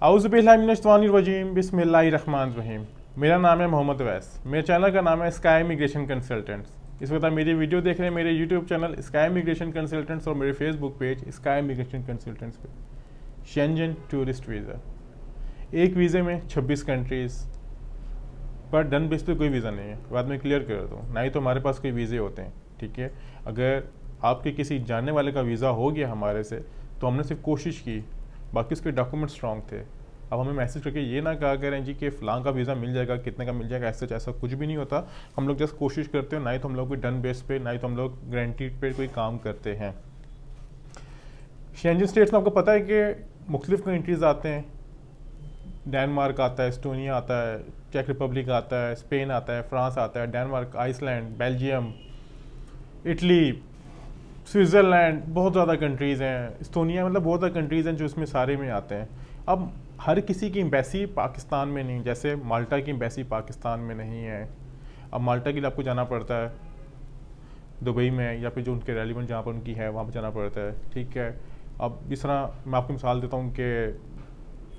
आउज़ुबिल्लाहिमिनश्शैतानिर्रजीम बिस्मिल्लाहिर्रहमानिर्रहीम। मेरा नाम है मोहम्मद अवैस। मेरे चैनल का नाम है स्काई इमिग्रेशन कंसल्टेंट्स। इस वक्त आप मेरी वीडियो देख रहे हैं मेरे YouTube channel sky immigration consultants और मेरे Facebook page sky immigration consultants पे। शेंजन टूरिस्ट वीज़ा, एक वीज़े में 26 कंट्रीज़, पर डन बेस पे कोई वीज़ा नहीं है। बाद में क्लियर कर दूँ, ना ही तो हमारे पास कोई वीज़े होते हैं, ठीक है। अगर आपके किसी जानने वाले का वीज़ा हो गया हमारे से तो हमने सिर्फ कोशिश की, बाकी उसके डॉक्यूमेंट स्ट्रॉन्ग थे। अब हमें मैसेज करके ये ना कहा करें जी कि फ़लाँ का वीज़ा मिल जाएगा, कितने का मिल जाएगा, ऐसा कुछ भी नहीं होता। हम लोग जस्ट कोशिश करते हैं, ना ही तो हम लोग कोई डन बेस पे, ना ही तो हम लोग गारंटीड पे कोई काम करते हैं। शेंजन स्टेट्स में आपको पता है कि मुख्तलिफ कंट्रीज़ आते हैं। डेनमार्क आता है, एस्टोनिया आता है, चेक रिपब्लिक आता है, स्पेन आता है, फ्रांस आता है, Denmark, Iceland, Belgium, Italy, Switzerland, बहुत ज़्यादा कंट्रीज़ हैं, एस्टोनिया, मतलब बहुत ज़्यादा कंट्रीज़ हैं जो इसमें सारे में आते हैं। अब हर किसी की एम्बेसी पाकिस्तान में नहीं, जैसे माल्टा की एम्बेसी पाकिस्तान में नहीं है। अब माल्टा के लिए आपको जाना पड़ता है दुबई में, या फिर जो उनके रेलिवेंट जहाँ पर उनकी है वहाँ पर जाना पड़ता है, ठीक है। अब इस तरह मैं आपको मिसाल देता हूँ कि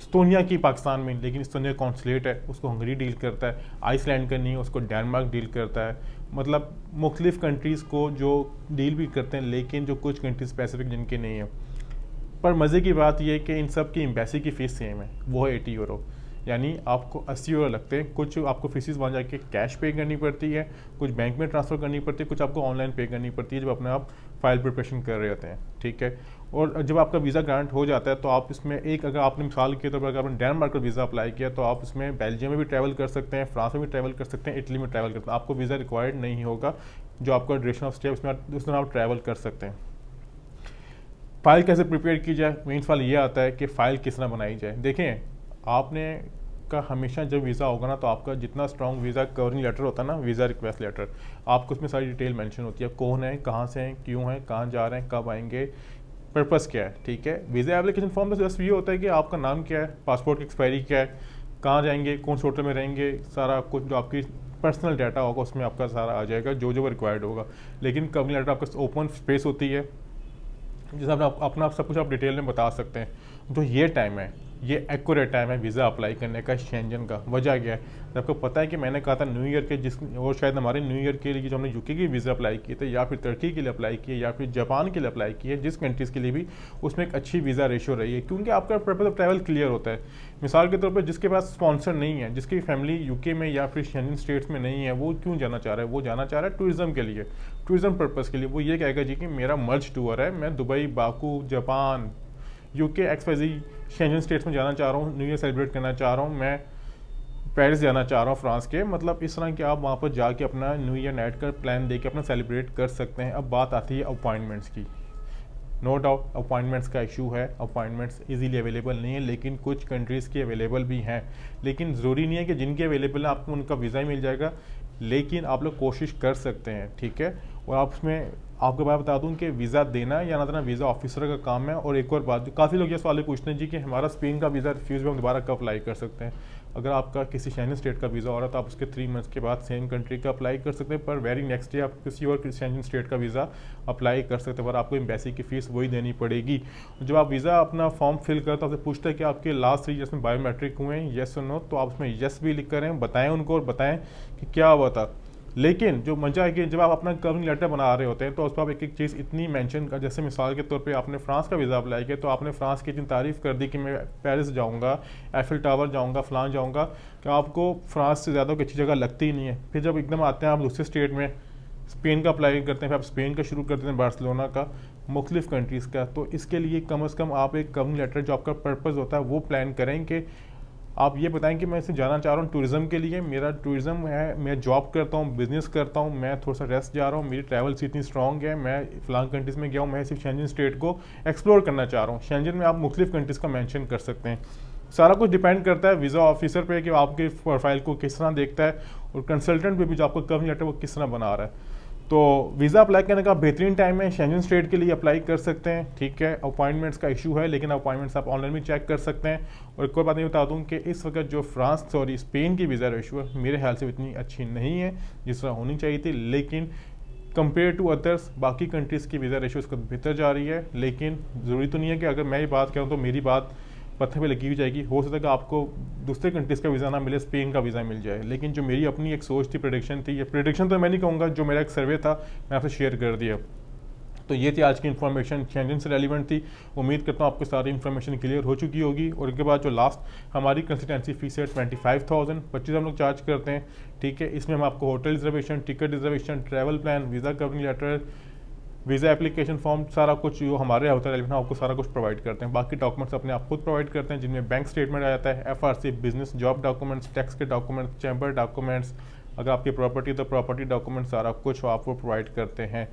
एस्टोनिया की पाकिस्तान में, लेकिन एस्टोनिया कॉन्सुलेट है, उसको हंगरी डील करता है। आइसलैंड का नहीं है, उसको डेनमार्क डील करता है। मतलब मुख्तलिफ कंट्रीज़ को जो डील भी करते हैं, लेकिन जो कुछ कंट्रीज स्पेसिफिक जिनके नहीं है। पर मज़े की बात यह है कि इन सब की एम्बेसी की फ़ीस सेम है, वो है 80 यूरो। यानी आपको 80 यूरो लगते हैं। कुछ आपको फीसिस वहाँ जाके कैश पे करनी पड़ती है, कुछ बैंक में ट्रांसफ़र करनी पड़ती है, कुछ आपको ऑनलाइन पे करनी पड़ती है जब अपने आप फाइल प्रिपरेशन कर रहे होते हैं, ठीक है। और जब आपका वीज़ा ग्रांट हो जाता है तो आप इसमें एक, अगर आपने मिसाल के तौर पर अगर आपने डेनमार्क का वीज़ा अप्लाई किया तो आप इसमें बेल्जियम में भी ट्रैवल कर सकते हैं, फ्रांस में भी ट्रैवल कर सकते हैं, इटली में ट्रैवल कर सकते हैं। आपको वीज़ा रिक्वायर्ड नहीं होगा। जो आपका ड्यूरेशन ऑफ स्टे उसमें आप ट्रैवल कर सकते हैं। फ़ाइल कैसे प्रिपेयर की जाए, मेन सवाल ये आता है कि फ़ाइल किस तरह बनाई जाए। देखें, आपने का हमेशा जब वीज़ा होगा ना, तो आपका जितना स्ट्रॉन्ग वीज़ा कवरिंग लेटर होता है ना, वीज़ा रिक्वेस्ट लेटर, आपको उसमें सारी डिटेल मेंशन होती है। कौन है, कहाँ से हैं, क्यों हैं, कहाँ जा रहे हैं, कब आएंगे, पर्पस क्या है, ठीक है। वीज़ा एप्लीकेशन फॉर्म में जस्ट ये होता है कि आपका नाम क्या है, पासपोर्ट की एक्सपायरी क्या है, कहाँ जाएंगे, कौन से होटल में रहेंगे, सारा कुछ जो आपकी पर्सनल डाटा होगा उसमें आपका सारा आ जाएगा, जो जो रिक्वायर्ड होगा। लेकिन कवरिंग लेटर आपका ओपन स्पेस होती है, जिसमें आप अपना सब कुछ आप डिटेल में बता सकते हैं। तो ये टाइम है, ये एक्यूरेट टाइम है वीज़ा अप्लाई करने का शेंजन का। वजह क्या है, आपको पता है कि मैंने कहा था न्यू ईयर के और शायद हमारे न्यू ईयर के लिए जो हमने यूके की वीज़ा अप्लाई किए थे, या फिर तुर्की के लिए अप्लाई किए, या फिर जापान के लिए अप्लाई किए, जिस कंट्रीज़ के लिए भी, उसमें एक अच्छी वीज़ा रेशियो रही है, क्योंकि आपका पर्पज ऑफ ट्रैवल क्लियर होता है। मिसाल के तौर पर जिसके पास स्पॉन्सर नहीं है, जिसकी फैमिली यूके में या फिर शेंजन स्टेट्स में नहीं है, वो क्यों जाना चाह रहा है? वो जाना चाह रहा है टूरिज्म के लिए, टूरिज्म पर्पज़ के लिए। वो ये कहेगा जी कि मेरा मर्ज टूर है, मैं Dubai, Baku, Japan, UK, XYZ Schengen states में जाना चाह रहा हूँ, न्यू ईयर सेलिब्रेट करना चाह रहा हूँ, मैं पेरिस जाना चाह रहा हूँ फ्रांस के। मतलब इस तरह के आप वहाँ पर जाके अपना न्यू ईयर नाइट का प्लान दे के अपना सेलिब्रेट कर सकते हैं। अब बात आती है अपॉइंटमेंट्स की। नो डाउट अपॉइंटमेंट्स का इशू है, अपॉइंटमेंट्स इजीली अवेलेबल नहीं है, लेकिन कुछ कंट्रीज़ की अवेलेबल भी हैं। लेकिन ज़रूरी नहीं है कि जिनकी अवेलेबल है आपको उनका वीज़ा ही मिल जाएगा, लेकिन आप लोग कोशिश कर सकते हैं, ठीक है। और आप उसमें आपको बात बता दूं कि वीज़ा देना या ना देना वीज़ा ऑफिसर का काम है। और एक और बात, जो काफ़ी लोग ये सवाल पूछते हैं जी कि हमारा स्पेन का वीज़ा रिफ्यूज़ में हम दोबारा कब अप्लाई कर सकते हैं। अगर आपका किसी शेंजन स्टेट का वीज़ा हो रहा है तो आप उसके 3 मंथ्स के बाद सेम कंट्री का अप्लाई कर सकते हैं, पर वेरी नेक्स्ट डे आप किसी और शेंजन स्टेट का वीज़ा अप्लाई कर सकते हैं, पर आपको एम्बेसी की फ़ीस वही देनी पड़ेगी। जब आप वीज़ा अपना फॉर्म फिल करते तो आपसे पूछता है कि आपके लास्ट 3 ईयर्स में बायोमेट्रिक हुए हैं, येस और नो, तो आप उसमें येस भी लिख करें, बताएं उनको और बताएं कि क्या हुआ था। लेकिन जो मजा है कि जब आप अपना कवरिंग लेटर बना रहे होते हैं तो उस पर आप एक एक चीज़ इतनी मेंशन कर, जैसे मिसाल के तौर पे आपने फ्रांस का वीज़ा अप्लाई किया तो आपने फ्रांस की इतनी तारीफ़ कर दी कि मैं पेरिस जाऊंगा, एफिल टावर जाऊंगा, फलान जाऊंगा, कि आपको फ्रांस से ज़्यादा कोई अच्छी जगह लगती ही नहीं है। फिर जब एकदम आते हैं आप दूसरे स्टेट में, स्पेन का अप्लाई करते हैं, फिर आप स्पेन का शुरू करते हैं, बार्सिलोना का, मुख्तलिफ कंट्रीज़ का, तो इसके लिए कम अज़ कम आप एक कवरिंग लेटर जो आपका पर्पज़ होता है वो प्लान करें कि आप ये बताएं कि मैं इसे जाना चाह रहा हूँ टूरिज़्म के लिए, मेरा टूरिज़्म है, मैं जॉब करता हूँ, बिज़नेस करता हूँ, मैं थोड़ा सा रेस्ट जा रहा हूँ, मेरी ट्रैवल से इतनी स्ट्रॉन्ग है, मैं फ़लाँ कंट्रीज़ में गया हूँ, मैं सिर्फ शेंजन स्टेट को एक्सप्लोर करना चाह रहा हूँ। शेंजन में आप मुख्तलिफ कंट्रीज़ का मेंशन कर सकते हैं। सारा कुछ डिपेंड करता है वीज़ा ऑफिसर पे कि आपके प्रोफाइल को किस तरह देखता है, और कंसल्टेंट पे भी जो आपको कवरिंग लेटर वो किस तरह बना रहा है। तो वीज़ा अप्लाई करने का बेहतरीन टाइम है, शेंजन स्टेट के लिए अप्लाई कर सकते हैं, ठीक है। अपॉइंटमेंट्स का इशू है, लेकिन अपॉइंटमेंट्स आप ऑनलाइन भी चेक कर सकते हैं। और एक और बात ये बता दूं कि इस वक्त जो स्पेन की वीज़ा रेशो है मेरे ख्याल से इतनी अच्छी नहीं है जिस तरह होनी चाहिए थी, लेकिन कंपेयर टू अदर्स बाकी कंट्रीज़ की वीज़ा रेशो उसको बेहतर जा रही है। लेकिन ज़रूरी तो नहीं है कि अगर मैं ही बात करूँ तो मेरी बात पत्थर पे लगी हुई जाएगी। हो सकता है कि आपको दूसरे कंट्रीज़ का वीज़ा ना मिले, स्पेन का वीज़ा मिल जाए। लेकिन जो मेरी अपनी एक सोच थी, प्रेडिक्शन थी, ये प्रेडिक्शन तो मैं नहीं कहूँगा, जो मेरा एक सर्वे था मैं आपसे शेयर कर दिया। तो ये थी आज की इन्फॉर्मेशन, शेंजन से रेलिवेंट थी। उम्मीद करता हूँ आपको सारी इन्फॉर्मेशन क्लियर हो चुकी होगी। और इसके बाद जो लास्ट हमारी कंसल्टेंसी फीस है 25,000 25 हम लोग चार्ज करते हैं, ठीक है। इसमें हम आपको hotel reservation, ticket reservation, travel plan, visa covering letter, visa application form, सारा कुछ जो हमारे होता है रेलिवेंट, आपको सारा कुछ प्रोवाइड करते हैं। बाकी डॉक्यूमेंट्स अपने आप खुद प्रोवाइड करते हैं, जिनमें बैंक स्टेटमेंट आ जाता है, FRC, business job documents, tax के डॉक्यूमेंट्स, चैम्बर डॉक्यूमेंट्स, अगर आपकी प्रॉपर्टी तो प्रॉपर्टी डॉक्यूमेंट, सारा कुछ आप वो प्रोवाइड करते हैं।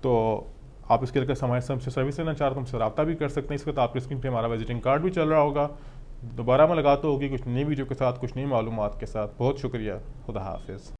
तो आप इसके लिए हमारे हमसे सर्विस लेना चाहते हो, हमसे रब्ता भी कर सकते हैं। इसके तो आपकी स्क्रीन पे हमारा विजिटिंग कार्ड भी चल रहा होगा। दोबारा मुलाकात होगी कुछ नई वीडियो के साथ, कुछ नई मालूमात के साथ। बहुत शुक्रिया। खुदा हाफिज़।